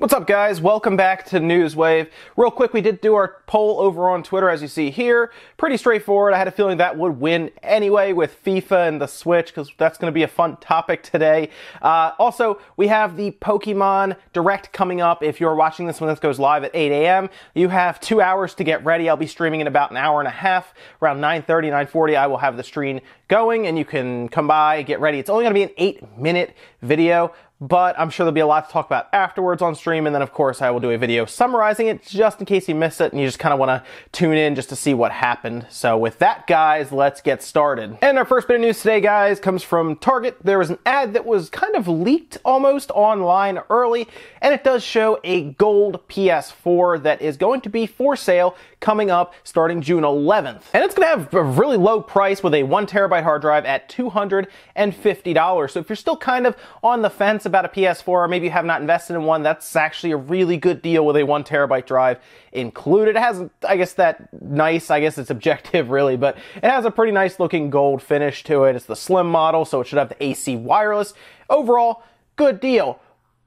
What's up, guys? Welcome back to Newswave. Real quick, we did do our poll over on Twitter, as you see here. Pretty straightforward. I had a feeling that would win anyway with FIFA and the Switch, because that's going to be a fun topic today. Also, we have the Pokemon Direct coming up. If you're watching this when this goes live at 8 a.m., you have 2 hours to get ready. I'll be streaming in about an hour and a half. Around 9:30, 9:40, I will have the stream going, and you can come by, get ready. It's only going to be an 8-minute video, but I'm sure there'll be a lot to talk about afterwards on stream, and then of course I will do a video summarizing it just in case you miss it and you just kind of want to tune in just to see what happened. So with that, guys, let's get started. And our first bit of news today, guys, comes from Target. There was an ad that was kind of leaked almost online early, and it does show a gold PS4 that is going to be for sale coming up starting June 11th. And it's going to have a really low price with a 1TB hard drive at $250. So if you're still kind of on the fence about a PS4, or maybe you have not invested in one, that's actually a really good deal with a 1TB drive included. It has, I guess, it's objective really, but it has a pretty nice looking gold finish to it. It's the slim model, so it should have the AC wireless. Overall, good deal.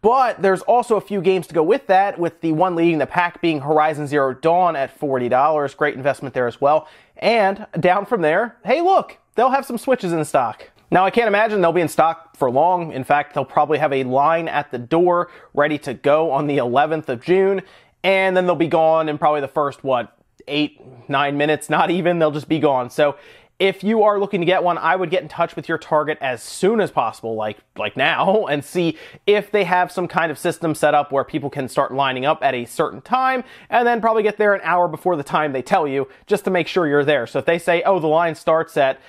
But there's also a few games to go with that, with the one leading the pack being Horizon Zero Dawn at $40. Great investment there as well. And down from there, hey look, they'll have some Switches in stock. Now, I can't imagine they'll be in stock for long. In fact, they'll probably have a line at the door ready to go on the 11th of June, and then they'll be gone in probably the first, 8-9 minutes, not even, they'll just be gone. So if you are looking to get one, I would get in touch with your Target as soon as possible, like now, and see if they have some kind of system set up where people can start lining up at a certain time, and then probably get there an hour before the time they tell you, just to make sure you're there. So if they say, oh, the line starts at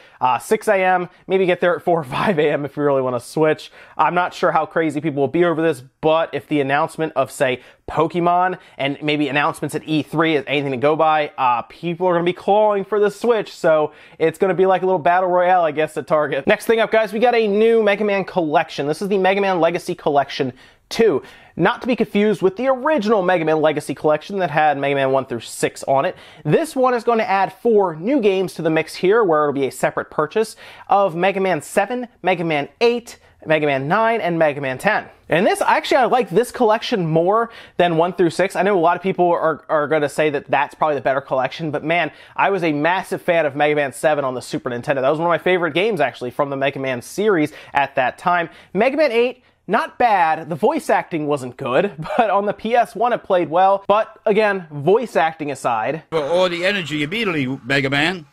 6 a.m., maybe get there at 4 or 5 a.m. if you really want to switch. I'm not sure how crazy people will be over this, but if the announcement of, say, Pokemon and maybe announcements at E3 is anything to go by, people are going to be clawing for the Switch, so it's going to be like a little battle royale, I guess, at Target. Next thing up, guys, we got a new Mega Man collection. This is the Mega Man Legacy Collection 2. Not to be confused with the original Mega Man Legacy Collection that had Mega Man 1 through 6 on it. This one is going to add 4 new games to the mix here, where it'll be a separate purchase of Mega Man 7, Mega Man 8, Mega Man 9, and Mega Man 10. And this, actually, I like this collection more than 1 through 6. I know a lot of people are going to say that that's probably the better collection, but man, I was a massive fan of Mega Man 7 on the Super Nintendo. That was one of my favorite games, actually, from the Mega Man series at that time. Mega Man 8, not bad. The voice acting wasn't good, but on the PS1 it played well. But again, voice acting aside. For all the energy immediately, Mega Man.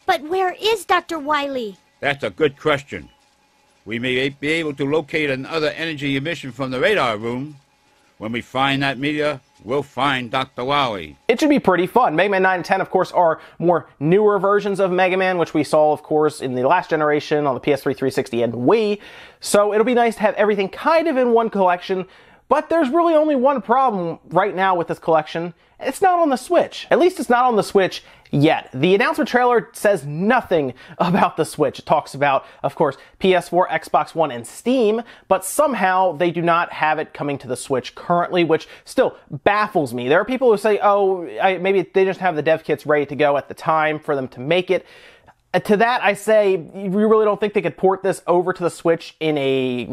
But where is Dr. Wily? That's a good question. We may be able to locate another energy emission from the radar room. When we find that meteor, we'll find Dr. Wily. It should be pretty fun. Mega Man 9 and 10, of course, are more newer versions of Mega Man, which we saw, of course, in the last generation on the PS3, 360, and Wii. So it'll be nice to have everything kind of in one collection, but there's really only one problem right now with this collection. It's not on the Switch. At least it's not on the Switch yet. The announcement trailer says nothing about the Switch. It talks about, of course, PS4, Xbox One, and Steam, but somehow they do not have it coming to the Switch currently, which still baffles me. There are people who say, oh, maybe they just have the dev kits ready to go at the time for them to make it. To that, I say, we really don't think they could port this over to the Switch in a,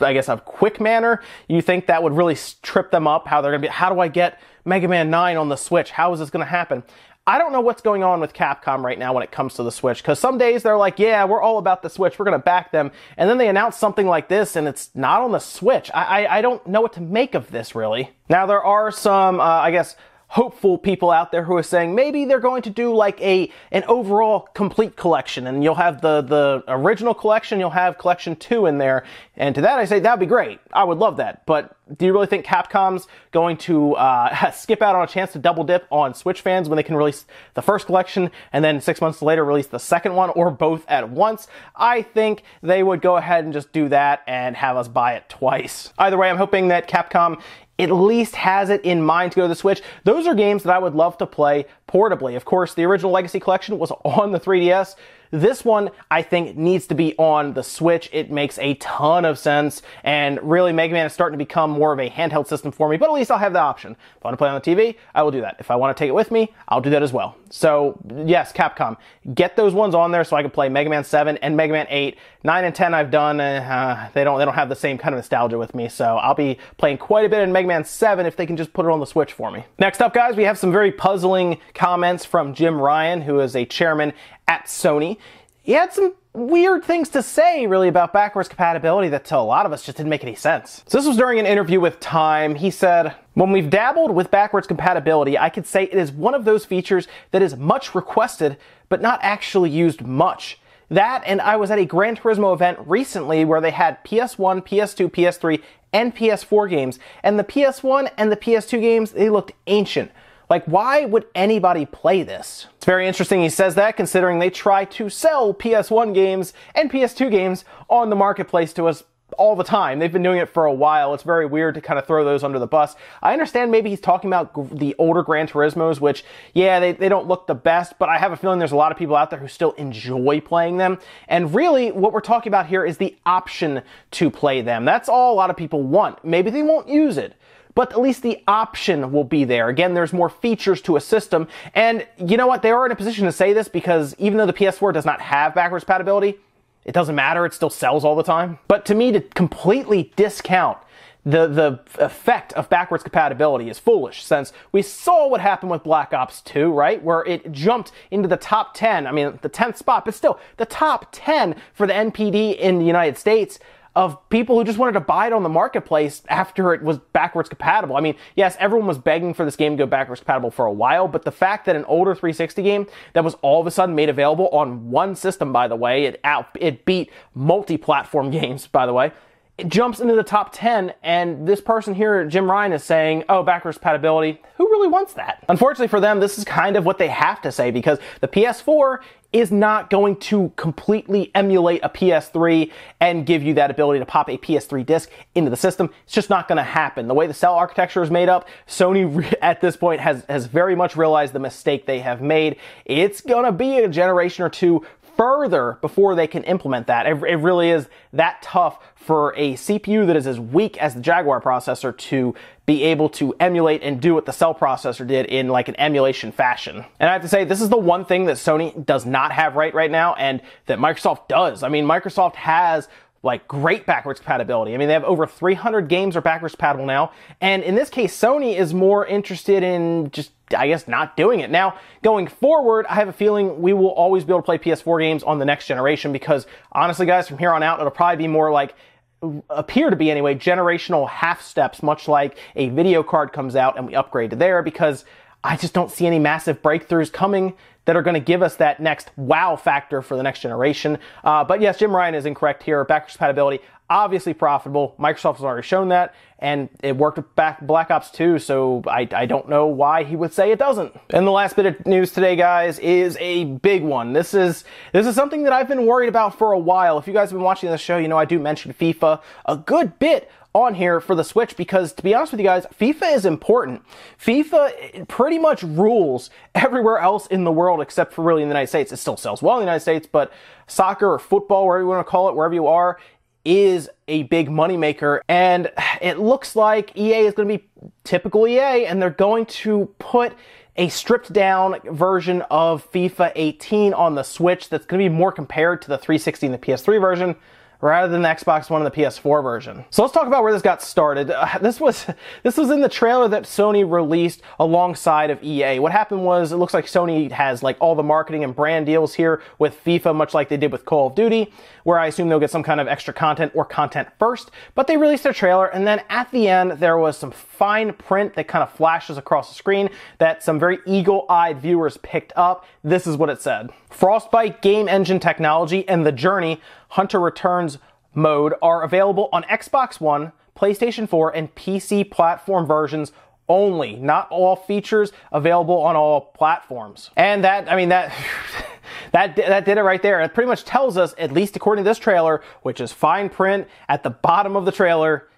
I guess, a quick manner. You think that would really trip them up, how they're going to be, how do I get Mega Man 9 on the Switch? How is this going to happen? I don't know what's going on with Capcom right now when it comes to the Switch, because some days they're like, yeah, we're all about the Switch, we're going to back them, and then they announce something like this, and it's not on the Switch. I don't know what to make of this, really. Now, there are some, I guess, hopeful people out there who are saying maybe they're going to do like an overall complete collection, and you'll have the original collection, you'll have collection 2 in there, and to that I say that'd be great. I would love that, but do you really think Capcom's going to skip out on a chance to double dip on Switch fans when they can release the first collection and then 6 months later release the second one, or both at once? I think they would go ahead and just do that and have us buy it twice. Either way, I'm hoping that Capcom at least has it in mind to go to the Switch. Those are games that I would love to play portably. Of course, the original Legacy Collection was on the 3DS. This one, I think, needs to be on the Switch. It makes a ton of sense, and really Mega Man is starting to become more of a handheld system for me, but at least I'll have the option. If I want to play on the TV, I will do that. If I want to take it with me, I'll do that as well. So, yes, Capcom, get those ones on there so I can play Mega Man 7 and Mega Man 8. 9 and 10 I've done, they don't have the same kind of nostalgia with me, so I'll be playing quite a bit in Mega Man 7 if they can just put it on the Switch for me. Next up, guys, we have some very puzzling comments from Jim Ryan, who is a chairman at Sony. He had some weird things to say, really, about backwards compatibility that to a lot of us just didn't make any sense. So this was during an interview with Time. He said, "When we've dabbled with backwards compatibility, I could say it is one of those features that is much requested, but not actually used much. That, and I was at a Gran Turismo event recently where they had PS1, PS2, PS3, and PS4 games, and the PS1 and the PS2 games, they looked ancient. Like, why would anybody play this?" It's very interesting he says that, considering they try to sell PS1 games and PS2 games on the marketplace to us all the time. They've been doing it for a while. It's very weird to kind of throw those under the bus. I understand maybe he's talking about the older Gran Turismos, which, yeah, they don't look the best, but I have a feeling there's a lot of people out there who still enjoy playing them. And really, what we're talking about here is the option to play them. That's all a lot of people want. Maybe they won't use it, but at least the option will be there. Again, there's more features to a system. And you know what? They are in a position to say this because even though the PS4 does not have backwards compatibility, it doesn't matter. It still sells all the time. But to me, to completely discount the effect of backwards compatibility is foolish, since we saw what happened with Black Ops 2, right? Where it jumped into the top 10. I mean, the 10th spot, but still, the top 10 for the NPD in the United States of people who just wanted to buy it on the marketplace after it was backwards compatible. I mean, yes, everyone was begging for this game to go backwards compatible for a while, but the fact that an older 360 game that was all of a sudden made available on one system, by the way, it beat multi-platform games, by the way, it jumps into the top 10, and this person here, Jim Ryan, is saying, oh, backwards compatibility, who really wants that? Unfortunately for them, this is kind of what they have to say, because the PS4 is not going to completely emulate a PS3 and give you that ability to pop a PS3 disc into the system. It's just not going to happen. The way the cell architecture is made up, Sony at this point has very much realized the mistake they have made. It's going to be a generation or two further before they can implement that. It really is that tough for a CPU that is as weak as the Jaguar processor to be able to emulate and do what the Cell processor did in like an emulation fashion. And I have to say, this is the one thing that Sony does not have right now, and that Microsoft does. I mean, Microsoft has like great backwards compatibility. I mean, they have over 300 games are backwards compatible now, and in this case, Sony is more interested in just, I guess, not doing it. Now, going forward, I have a feeling we will always be able to play PS4 games on the next generation, because honestly, guys, from here on out, it'll probably be more like, appear to be anyway, generational half steps, much like a video card comes out and we upgrade to there, because I just don't see any massive breakthroughs coming that are going to give us that next wow factor for the next generation. But yes, Jim Ryan is incorrect here. Backwards compatibility, obviously profitable. Microsoft has already shown that, and it worked with Black Ops 2, so I don't know why he would say it doesn't. And the last bit of news today, guys, is a big one. This is something that I've been worried about for a while. If you guys have been watching this show, you know I do mention FIFA a good bit on here for the Switch, because to be honest with you guys, FIFA is important. FIFA pretty much rules everywhere else in the world except for really in the United States. It still sells well in the United States, but soccer or football, whatever you want to call it, wherever you are, is a big moneymaker. And it looks like EA is going to be typical EA, and they're going to put a stripped down version of FIFA 18 on the Switch that's going to be more compared to the 360 and the PS3 version, rather than the Xbox One and the PS4 version. So let's talk about where this got started. This was in the trailer that Sony released alongside of EA. What happened was, it looks like Sony has like all the marketing and brand deals here with FIFA, much like they did with Call of Duty, where I assume they'll get some kind of extra content or content first. But they released their trailer, and then at the end, there was some fine print that kind of flashes across the screen that some very eagle-eyed viewers picked up. This is what it said. Frostbite game engine technology and The Journey Hunter Returns mode are available on Xbox One, PlayStation 4, and PC platform versions only. Not all features available on all platforms. And that did it right there. It pretty much tells us, at least according to this trailer, which is fine print at the bottom of the trailer,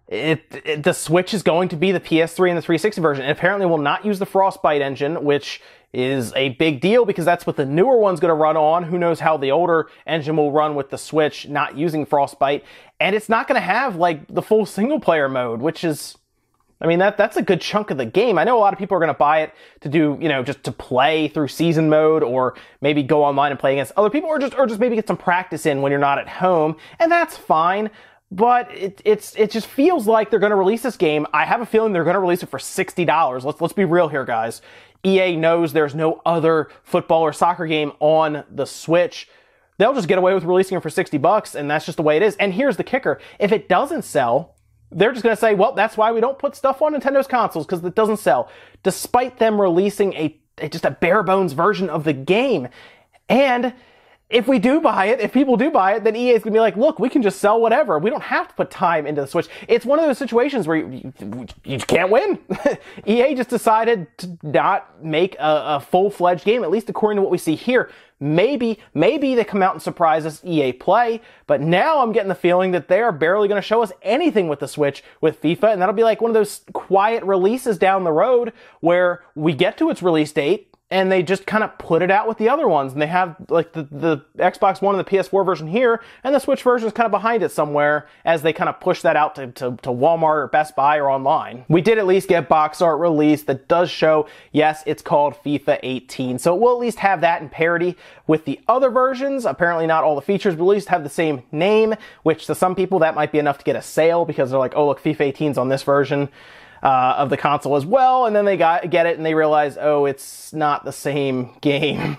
the Switch is going to be the PS3 and the 360 version. It apparently will not use the Frostbite engine, which is a big deal because that's what the newer one's going to run on. Who knows how the older engine will run with the Switch not using Frostbite. And it's not going to have like the full single player mode, which is, I mean, that's a good chunk of the game. I know a lot of people are going to buy it to do, you know, just to play through season mode or maybe go online and play against other people or just maybe get some practice in when you're not at home. And that's fine. But it just feels like they're going to release this game. I have a feeling they're going to release it for $60. Let's be real here, guys. EA knows there's no other football or soccer game on the Switch. They'll just get away with releasing it for $60, and that's just the way it is. And here's the kicker. If it doesn't sell, they're just going to say, well, that's why we don't put stuff on Nintendo's consoles, because it doesn't sell. Despite them releasing just a bare bones version of the game. And if we do buy it, if people do buy it, then EA is going to be like, look, we can just sell whatever. We don't have to put time into the Switch. It's one of those situations where you can't win. EA just decided to not make a full-fledged game, at least according to what we see here. Maybe they come out and surprise us EA Play, but now I'm getting the feeling that they are barely going to show us anything with the Switch with FIFA, and that'll be like one of those quiet releases down the road where we get to its release date, and they just kind of put it out with the other ones. And they have like the Xbox One and the PS4 version here, and the Switch version is kind of behind it somewhere as they kind of push that out to Walmart or Best Buy or online. We did at least get box art released that does show, yes, it's called FIFA 18. So we'll at least have that in parity with the other versions. Apparently not all the features, but at least have the same name, which to some people that might be enough to get a sale because they're like, oh, look, FIFA 18's on this version of the console as well, and then they get it and they realize, oh, it's not the same game.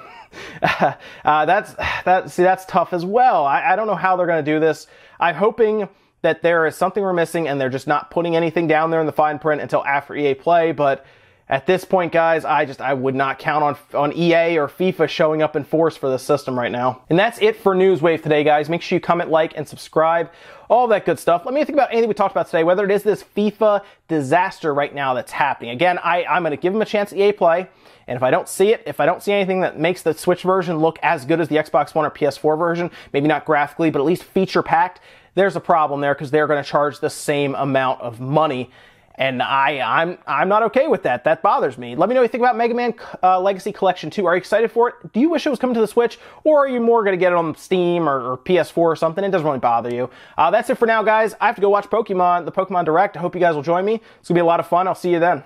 That's tough as well. I don't know how they're going to do this. I'm hoping that there is something we're missing and they're just not putting anything down there in the fine print until after EA Play, but at this point, guys, I would not count on EA or FIFA showing up in force for this system right now. And that's it for Newswave today, guys. Make sure you comment, like, and subscribe. All that good stuff. Let me think about anything we talked about today, whether it is this FIFA disaster right now that's happening. Again, I'm going to give them a chance at EA Play, and if I don't see it, if I don't see anything that makes the Switch version look as good as the Xbox One or PS4 version, maybe not graphically, but at least feature-packed, there's a problem there because they're going to charge the same amount of money. And I'm not okay with that. That bothers me. Let me know what you think about Mega Man Legacy Collection 2. Are you excited for it? Do you wish it was coming to the Switch? Or are you more going to get it on Steam or PS4 or something? It doesn't really bother you. That's it for now, guys. I have to go watch the Pokemon Direct. I hope you guys will join me. It's going to be a lot of fun. I'll see you then.